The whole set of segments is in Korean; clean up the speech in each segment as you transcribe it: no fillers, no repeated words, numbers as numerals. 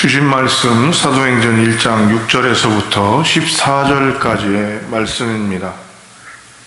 주신 말씀 사도행전 1장 6절에서부터 14절까지의 말씀입니다.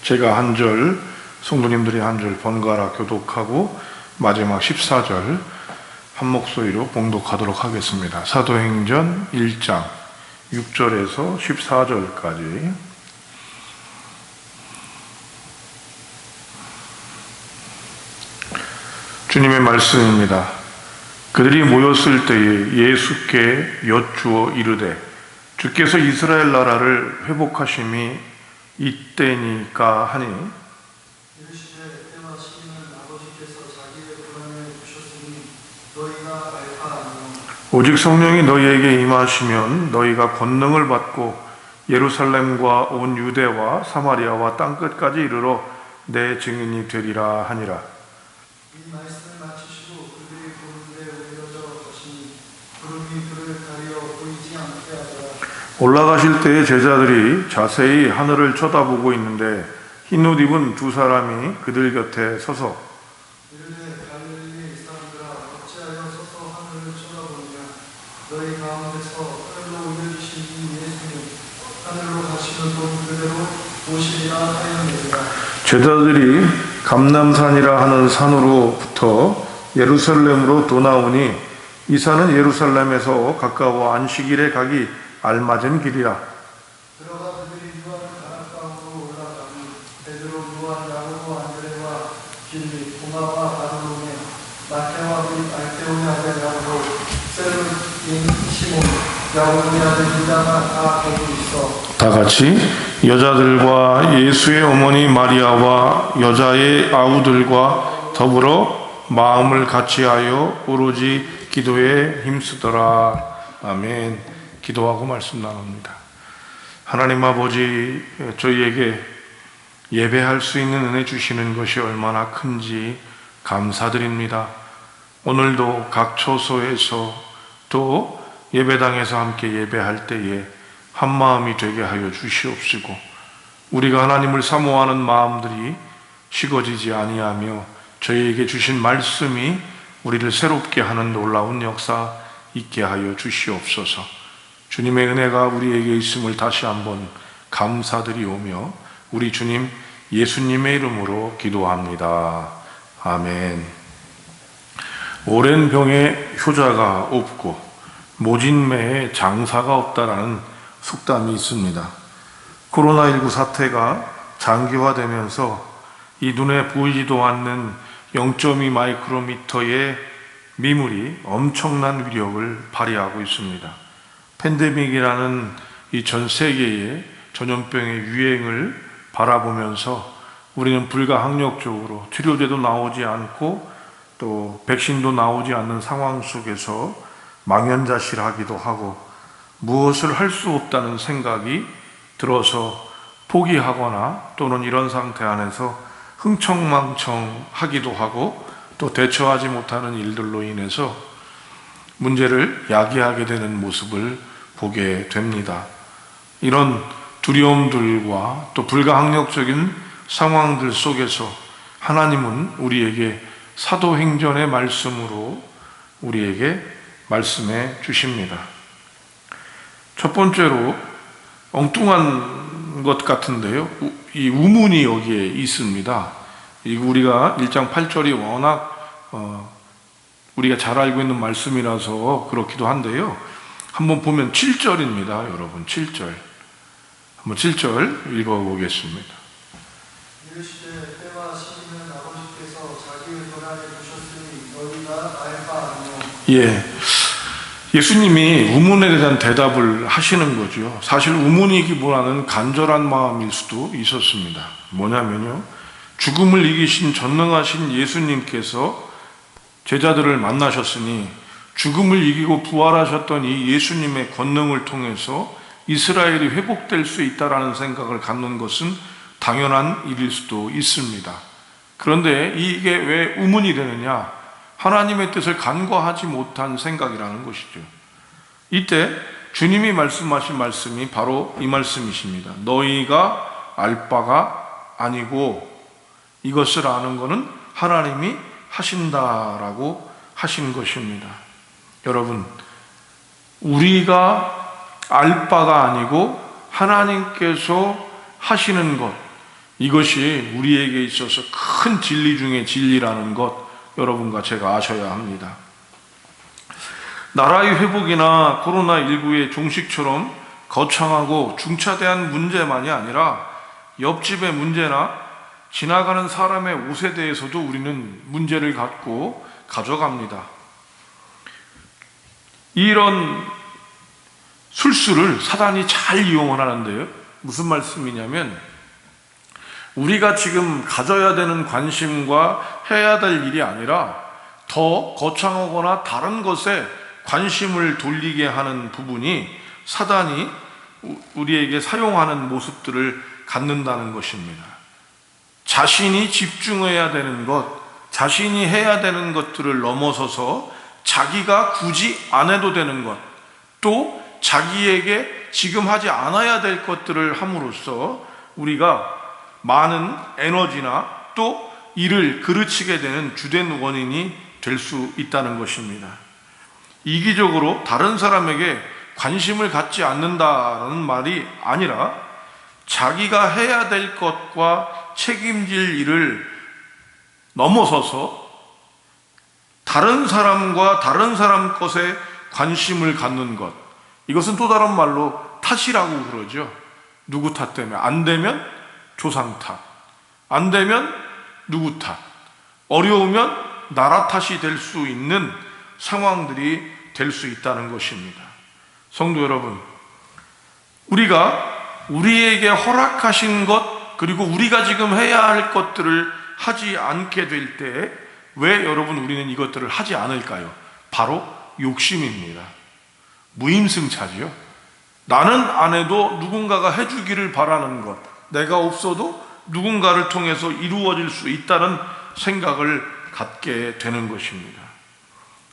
제가 한 절, 성도님들이 한 절 번갈아 교독하고 마지막 14절 한 목소리로 봉독하도록 하겠습니다. 사도행전 1장 6절에서 14절까지. 주님의 말씀입니다. 그들이 모였을 때에 예수께 여쭈어 이르되 주께서 이스라엘 나라를 회복하심이 이때니까 하니 이르시되 때와 시기는 아버지께서 자기의 권한을 주셨으니 너희가 알바 아니요 오직 성령이 너희에게 임하시면 너희가 권능을 받고 예루살렘과 온 유대와 사마리아와 땅끝까지 이르러 내 증인이 되리라 하니라. 이 말씀을 마치시고 그들이 보는데 올려져 가시니 구름이 그를 가리어 보이지 않게 하더라. 올라가실 때에 제자들이 자세히 하늘을 쳐다보고 있는데 흰옷 입은 두 사람이 그들 곁에 서서 이르되 갈릴리 사람들아 어찌하여 서서 하늘을 쳐다보느냐 너희 가운데서 하늘로 올려주신 이 예수님 하늘로 가시는 분 그대로 오시리라 하였느니라. 제자들이 감람산이라 하는 산으로부터 예루살렘으로 도나오니 이 산은 예루살렘에서 가까워 안식일에 가기 알맞은 길이라. 들어가 그들이 유하는 가락가운으로 올라가니 베드로, 요한, 야고보, 안드레와 빌립, 도마와 바르로메, 마태와 및 알페오의 아들 야고보, 세르인 시몬, 야고보의 아들 유다가 다 거기 있어. 다 같이 여자들과 예수의 어머니 마리아와 여자의 아우들과 더불어 마음을 같이하여 오로지 기도에 힘쓰더라. 아멘. 기도하고 말씀 나눕니다. 하나님 아버지, 저희에게 예배할 수 있는 은혜 주시는 것이 얼마나 큰지 감사드립니다. 오늘도 각 처소에서 또 예배당에서 함께 예배할 때에 한 마음이 되게 하여 주시옵시고 우리가 하나님을 사모하는 마음들이 식어지지 아니하며 저희에게 주신 말씀이 우리를 새롭게 하는 놀라운 역사 있게 하여 주시옵소서. 주님의 은혜가 우리에게 있음을 다시 한번 감사드리오며 우리 주님 예수님의 이름으로 기도합니다. 아멘. 오랜 병에 효자가 없고 모진 매에 장사가 없다라는 속담이 있습니다. 코로나19 사태가 장기화되면서 이 눈에 보이지도 않는 0.2 마이크로미터의 미물이 엄청난 위력을 발휘하고 있습니다. 팬데믹이라는 이 전 세계의 전염병의 유행을 바라보면서 우리는 불가항력적으로 치료제도 나오지 않고 또 백신도 나오지 않는 상황 속에서 망연자실하기도 하고 무엇을 할 수 없다는 생각이 들어서 포기하거나 또는 이런 상태 안에서 흥청망청하기도 하고 또 대처하지 못하는 일들로 인해서 문제를 야기하게 되는 모습을 보게 됩니다. 이런 두려움들과 또 불가항력적인 상황들 속에서 하나님은 우리에게 사도행전의 말씀으로 우리에게 말씀해 주십니다. 첫 번째로 엉뚱한 것 같은데요. 이 우문이 여기에 있습니다. 우리가 1장 8절이 워낙 우리가 잘 알고 있는 말씀이라서 그렇기도 한데요. 한번 보면 7절입니다. 여러분 7절. 한번 7절 읽어보겠습니다. 이르시되 때와 시기는 아버지께서 자기의 권한을 주셨으니 너희가 알바 아니요 예. 예수님이 우문에 대한 대답을 하시는 거죠. 사실 우문이기보다는 간절한 마음일 수도 있었습니다. 뭐냐면요. 죽음을 이기신 전능하신 예수님께서 제자들을 만나셨으니 죽음을 이기고 부활하셨던 이 예수님의 권능을 통해서 이스라엘이 회복될 수 있다라는 생각을 갖는 것은 당연한 일일 수도 있습니다. 그런데 이게 왜 우문이 되느냐? 하나님의 뜻을 간과하지 못한 생각이라는 것이죠. 이때 주님이 말씀하신 말씀이 바로 이 말씀이십니다. 너희가 알 바가 아니고 이것을 아는 것은 하나님이 하신다라고 하신 것입니다. 여러분, 우리가 알 바가 아니고 하나님께서 하시는 것, 이것이 우리에게 있어서 큰 진리 중에 진리라는 것, 여러분과 제가 아셔야 합니다. 나라의 회복이나 코로나19의 종식처럼 거창하고 중차대한 문제만이 아니라 옆집의 문제나 지나가는 사람의 옷에 대해서도 우리는 문제를 갖고 가져갑니다. 이런 술수를 사단이 잘 이용을 하는데요. 무슨 말씀이냐면, 우리가 지금 가져야 되는 관심과 해야 될 일이 아니라 더 거창하거나 다른 것에 관심을 돌리게 하는 부분이 사단이 우리에게 사용하는 모습들을 갖는다는 것입니다. 자신이 집중해야 되는 것, 자신이 해야 되는 것들을 넘어서서 자기가 굳이 안 해도 되는 것, 또 자기에게 지금 하지 않아야 될 것들을 함으로써 우리가 많은 에너지나 또 일을 그르치게 되는 주된 원인이 될 수 있다는 것입니다. 이기적으로 다른 사람에게 관심을 갖지 않는다는 말이 아니라 자기가 해야 될 것과 책임질 일을 넘어서서 다른 사람과 다른 사람 것에 관심을 갖는 것, 이것은 또 다른 말로 탓이라고 그러죠. 누구 탓 때문에? 안 되면 조상 탓, 안 되면 누구 탓, 어려우면 나라 탓이 될 수 있는 상황들이 될 수 있다는 것입니다. 성도 여러분, 우리가 우리에게 허락하신 것, 그리고 우리가 지금 해야 할 것들을 하지 않게 될 때 왜 여러분 우리는 이것들을 하지 않을까요? 바로 욕심입니다. 무임승차지요. 나는 안 해도 누군가가 해주기를 바라는 것, 내가 없어도 누군가를 통해서 이루어질 수 있다는 생각을 갖게 되는 것입니다.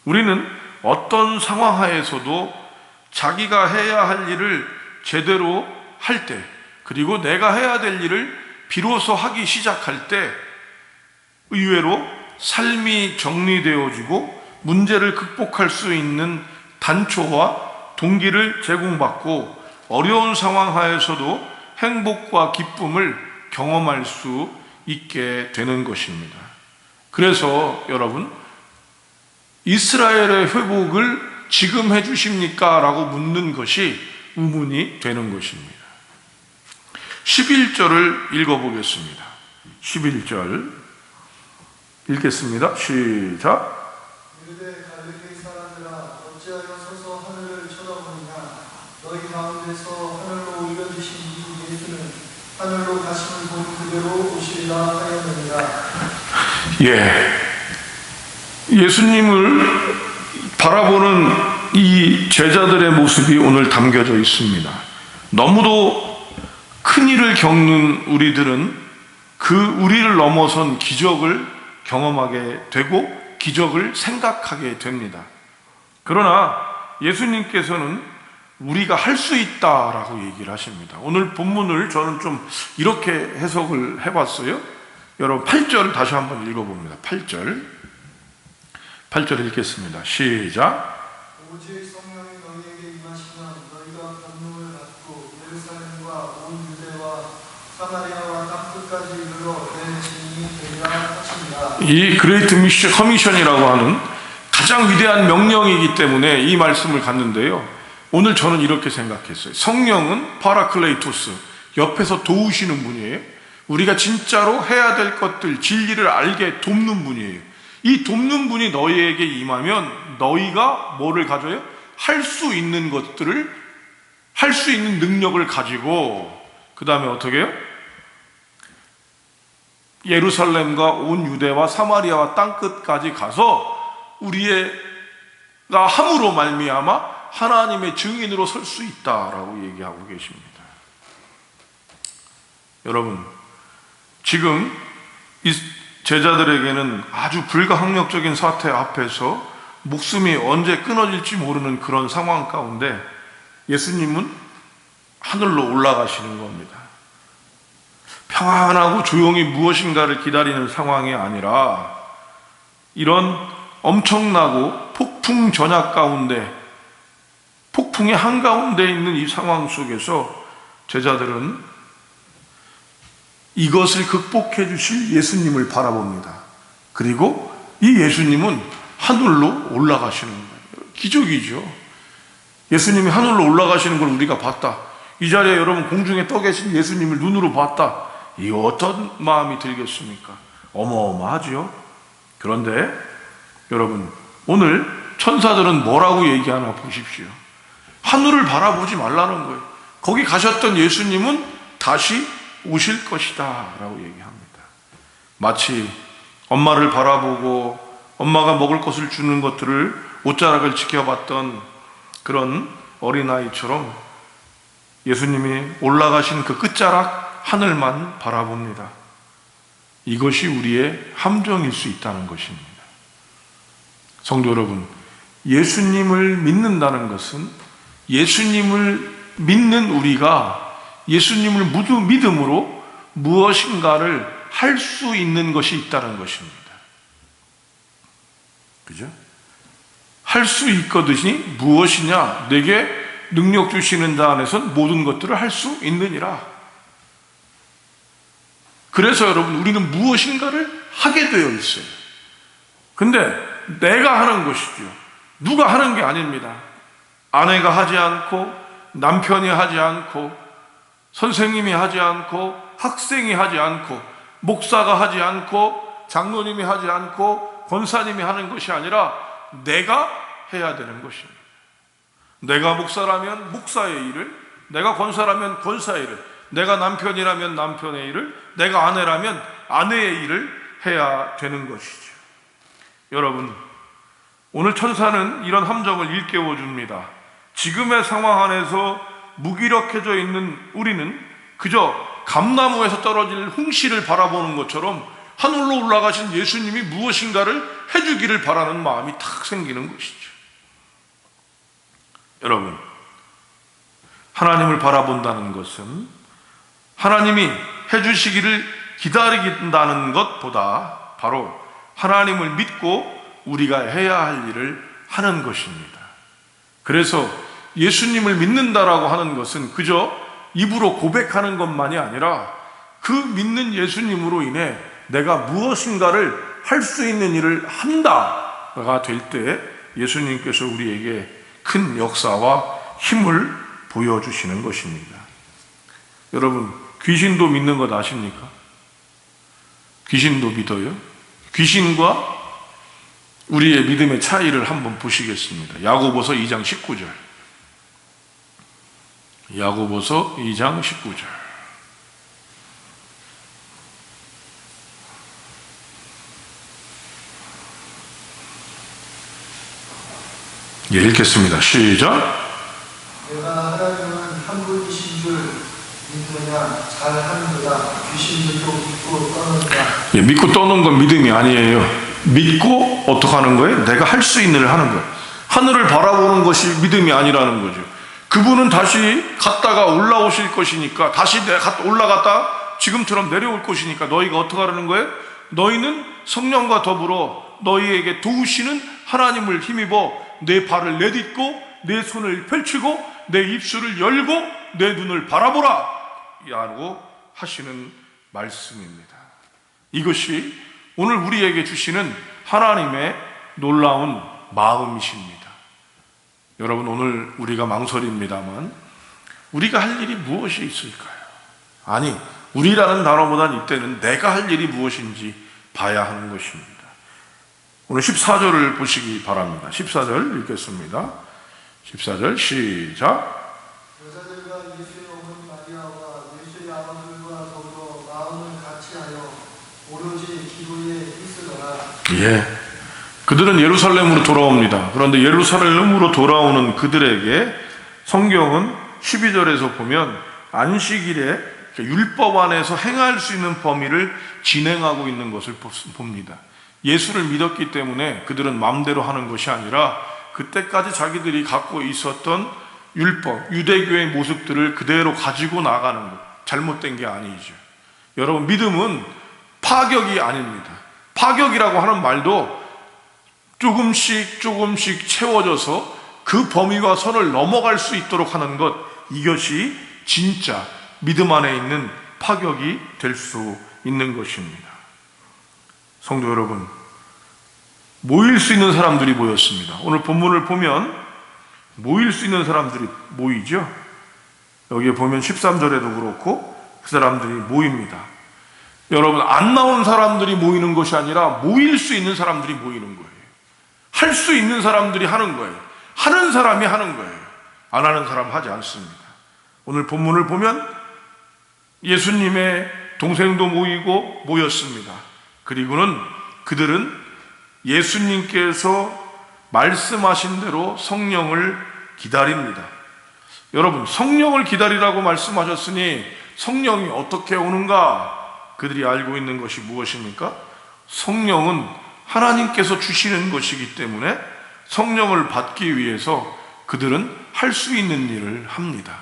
우리는 어떤 상황 하에서도 자기가 해야 할 일을 제대로 할 때, 그리고 내가 해야 될 일을 비로소 하기 시작할 때 의외로 삶이 정리되어지고 문제를 극복할 수 있는 단초와 동기를 제공받고 어려운 상황 하에서도 행복과 기쁨을 경험할 수 있게 되는 것입니다. 그래서 여러분, 이스라엘의 회복을 지금 해주십니까? 라고 묻는 것이 의문이 되는 것입니다. 11절을 읽어보겠습니다. 11절 읽겠습니다. 시작. 이르되 갈릴리 사람들아, 어찌하여 서서 하늘을 쳐다보느냐? 너희 가운데서 하늘로 올려주신 이 예수는 하늘로 가심을 본 그대로 오시리라 하였느니라. 예수님을 바라보는 이 제자들의 모습이 오늘 담겨져 있습니다. 너무도 큰 일을 겪는 우리들은 그 우리를 넘어선 기적을 경험하게 되고 기적을 생각하게 됩니다. 그러나 예수님께서는 우리가 할 수 있다라고 얘기를 하십니다. 오늘 본문을 저는 좀 이렇게 해석을 해봤어요. 여러분 8절 다시 한번 읽어봅니다. 8절 읽겠습니다. 시작. 오직 성령이 너희에게 임하시면 너희가 권능을 받고 예루살렘과 온 유대와 사마리아와 땅끝까지 이르러 내 증인이 되리라 하십니다. 이 그레이트 미션 커미션이라고 하는 가장 위대한 명령이기 때문에 이 말씀을 갖는데요. 오늘 저는 이렇게 생각했어요. 성령은 파라클레이토스, 옆에서 도우시는 분이에요. 우리가 진짜로 해야 될 것들, 진리를 알게 돕는 분이에요. 이 돕는 분이 너희에게 임하면 너희가 뭐를 가져요? 할 수 있는 것들을, 할 수 있는 능력을 가지고 그 다음에 어떻게 해요? 예루살렘과 온 유대와 사마리아와 땅끝까지 가서 우리가 함으로 말미암아 하나님의 증인으로 설 수 있다라고 얘기하고 계십니다. 여러분, 지금 이 제자들에게는 아주 불가항력적인 사태 앞에서 목숨이 언제 끊어질지 모르는 그런 상황 가운데 예수님은 하늘로 올라가시는 겁니다. 평안하고 조용히 무엇인가를 기다리는 상황이 아니라 이런 엄청나고 폭풍 전야 가운데 폭풍의 한가운데 있는 이 상황 속에서 제자들은 이것을 극복해 주실 예수님을 바라봅니다. 그리고 이 예수님은 하늘로 올라가시는 거예요. 기적이죠. 예수님이 하늘로 올라가시는 걸 우리가 봤다. 이 자리에 여러분 공중에 떠 계신 예수님을 눈으로 봤다. 이 어떤 마음이 들겠습니까? 어마어마하죠. 그런데 여러분, 오늘 천사들은 뭐라고 얘기하나 보십시오. 하늘을 바라보지 말라는 거예요. 거기 가셨던 예수님은 다시 오실 것이다 라고 얘기합니다. 마치 엄마를 바라보고 엄마가 먹을 것을 주는 것들을 옷자락을 지켜봤던 그런 어린아이처럼 예수님이 올라가신 그 끝자락 하늘만 바라봅니다. 이것이 우리의 함정일 수 있다는 것입니다. 성도 여러분, 예수님을 믿는다는 것은 예수님을 믿는 우리가 예수님을 믿음으로 무엇인가를 할 수 있는 것이 있다는 것입니다. 그죠? 할 수 있거든이 무엇이냐? 내게 능력 주시는 자 안에선 모든 것들을 할 수 있느니라. 그래서 여러분, 우리는 무엇인가를 하게 되어 있어요. 근데 내가 하는 것이죠. 누가 하는 게 아닙니다. 아내가 하지 않고, 남편이 하지 않고, 선생님이 하지 않고, 학생이 하지 않고, 목사가 하지 않고, 장로님이 하지 않고, 권사님이 하는 것이 아니라 내가 해야 되는 것입니다. 내가 목사라면 목사의 일을, 내가 권사라면 권사의 일을, 내가 남편이라면 남편의 일을, 내가 아내라면 아내의 일을 해야 되는 것이죠. 여러분, 오늘 천사는 이런 함정을 일깨워 줍니다. 지금의 상황 안에서 무기력해져 있는 우리는 그저 감나무에서 떨어질 홍시를 바라보는 것처럼 하늘로 올라가신 예수님이 무엇인가를 해주기를 바라는 마음이 탁 생기는 것이죠. 여러분, 하나님을 바라본다는 것은 하나님이 해주시기를 기다리긴다는 것보다 바로 하나님을 믿고 우리가 해야 할 일을 하는 것입니다. 그래서 예수님을 믿는다라고 하는 것은 그저 입으로 고백하는 것만이 아니라 그 믿는 예수님으로 인해 내가 무엇인가를 할 수 있는 일을 한다가 될 때 예수님께서 우리에게 큰 역사와 힘을 보여주시는 것입니다. 여러분, 귀신도 믿는 것 아십니까? 귀신도 믿어요? 귀신과 우리의 믿음의 차이를 한번 보시겠습니다. 야고보서 2장 19절. 야고보서 2장 19절. 예, 읽겠습니다. 시작. 내가 하나님은 한 분이신 줄 믿느냐 잘하는도다. 귀신들도 믿고 떠는다. 예, 믿고 떠는 건 믿음이 아니에요. 믿고 어떻게 하는 거예요? 내가 할 수 있는 일을 하는 거예요. 하늘을 바라보는 것이 믿음이 아니라는 거죠. 그분은 다시 갔다가 올라오실 것이니까, 다시 올라갔다 지금처럼 내려올 것이니까 너희가 어떻게 하라는 거예요? 너희는 성령과 더불어 너희에게 도우시는 하나님을 힘입어 내 발을 내딛고 내 손을 펼치고 내 입술을 열고 내 눈을 바라보라 라고 하시는 말씀입니다. 이것이 오늘 우리에게 주시는 하나님의 놀라운 마음이십니다. 여러분, 오늘 우리가 망설입니다만 우리가 할 일이 무엇이 있을까요? 아니, 우리라는 단어보다는 이때는 내가 할 일이 무엇인지 봐야 하는 것입니다. 오늘 14절을 보시기 바랍니다. 14절 읽겠습니다. 14절 시작. 여자들과 예수의 어머니 마리아와 예수의 아버지들과 더불어 마음을 같이하여 오로지 기도에 있으더라. 예, 그들은 예루살렘으로 돌아옵니다. 그런데 예루살렘으로 돌아오는 그들에게 성경은 12절에서 보면 안식일에 율법 안에서 행할 수 있는 범위를 진행하고 있는 것을 봅니다. 예수를 믿었기 때문에 그들은 마음대로 하는 것이 아니라 그때까지 자기들이 갖고 있었던 율법, 유대교의 모습들을 그대로 가지고 나가는 것, 잘못된 게 아니죠. 여러분, 믿음은 파격이 아닙니다. 파격이라고 하는 말도 조금씩 채워져서 그 범위와 선을 넘어갈 수 있도록 하는 것, 이것이 진짜 믿음 안에 있는 파격이 될 수 있는 것입니다. 성도 여러분, 모일 수 있는 사람들이 모였습니다. 오늘 본문을 보면 모일 수 있는 사람들이 모이죠. 여기에 보면 13절에도 그렇고 그 사람들이 모입니다. 여러분, 안 나온 사람들이 모이는 것이 아니라 모일 수 있는 사람들이 모이는 거예요. 할 수 있는 사람들이 하는 거예요. 하는 사람이 하는 거예요. 안 하는 사람 하지 않습니다. 오늘 본문을 보면 예수님의 동생도 모이고 모였습니다. 그리고는 그들은 예수님께서 말씀하신 대로 성령을 기다립니다. 여러분, 성령을 기다리라고 말씀하셨으니 성령이 어떻게 오는가? 그들이 알고 있는 것이 무엇입니까? 성령은 하나님께서 주시는 것이기 때문에 성령을 받기 위해서 그들은 할 수 있는 일을 합니다.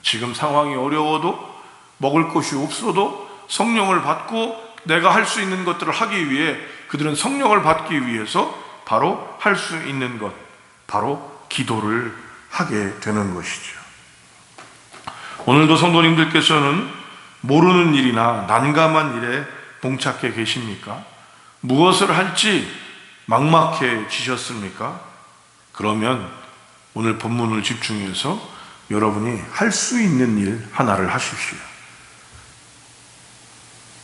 지금 상황이 어려워도 먹을 것이 없어도 성령을 받고 내가 할 수 있는 것들을 하기 위해 그들은 성령을 받기 위해서 바로 할 수 있는 것, 바로 기도를 하게 되는 것이죠. 오늘도 성도님들께서는 모르는 일이나 난감한 일에 봉착해 계십니까? 무엇을 할지 막막해지셨습니까? 그러면 오늘 본문을 집중해서 여러분이 할 수 있는 일 하나를 하십시오.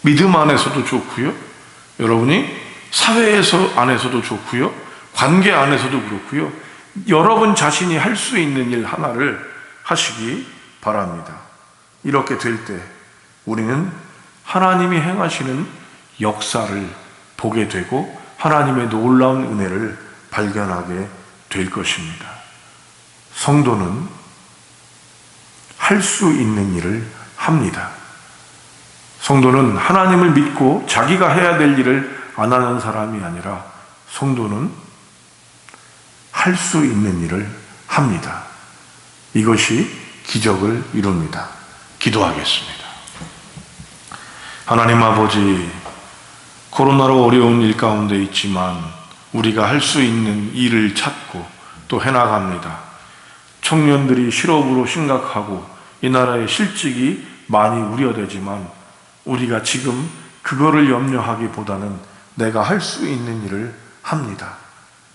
믿음 안에서도 좋고요, 여러분이 사회에서 안에서도 좋고요, 관계 안에서도 그렇고요, 여러분 자신이 할 수 있는 일 하나를 하시기 바랍니다. 이렇게 될 때 우리는 하나님이 행하시는 역사를 보게 되고 하나님의 놀라운 은혜를 발견하게 될 것입니다. 성도는 할 수 있는 일을 합니다. 성도는 하나님을 믿고 자기가 해야 될 일을 안 하는 사람이 아니라 성도는 할 수 있는 일을 합니다. 이것이 기적을 이룹니다. 기도하겠습니다. 하나님 아버지, 코로나로 어려운 일 가운데 있지만 우리가 할 수 있는 일을 찾고 또 해나갑니다. 청년들이 실업으로 심각하고 이 나라의 실직이 많이 우려되지만 우리가 지금 그거를 염려하기보다는 내가 할 수 있는 일을 합니다.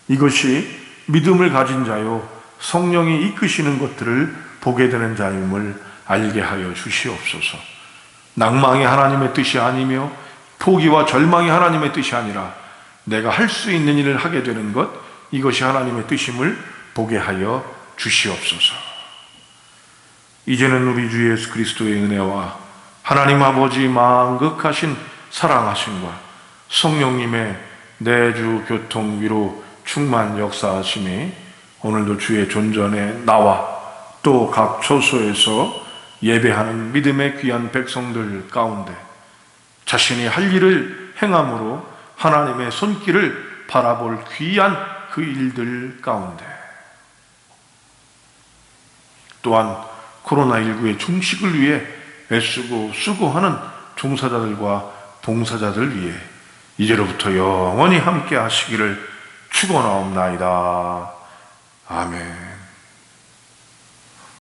이것이 믿음을 가진 자요, 성령이 이끄시는 것들을 보게 되는 자임을 알게 하여 주시옵소서. 낭망이 하나님의 뜻이 아니며 포기와 절망이 하나님의 뜻이 아니라 내가 할 수 있는 일을 하게 되는 것, 이것이 하나님의 뜻임을 보게 하여 주시옵소서. 이제는 우리 주 예수 그리스도의 은혜와 하나님 아버지 만극하신 사랑하심과 성령님의 내주 교통 위로 충만 역사하심이 오늘도 주의 존전에 나와 또 각 처소에서 예배하는 믿음의 귀한 백성들 가운데 자신이 할 일을 행함으로 하나님의 손길을 바라볼 귀한 그 일들 가운데, 또한 코로나19의 종식을 위해 애쓰고 수고하는 종사자들과 봉사자들 위해 이제로부터 영원히 함께 하시기를 축원하옵나이다. 아멘.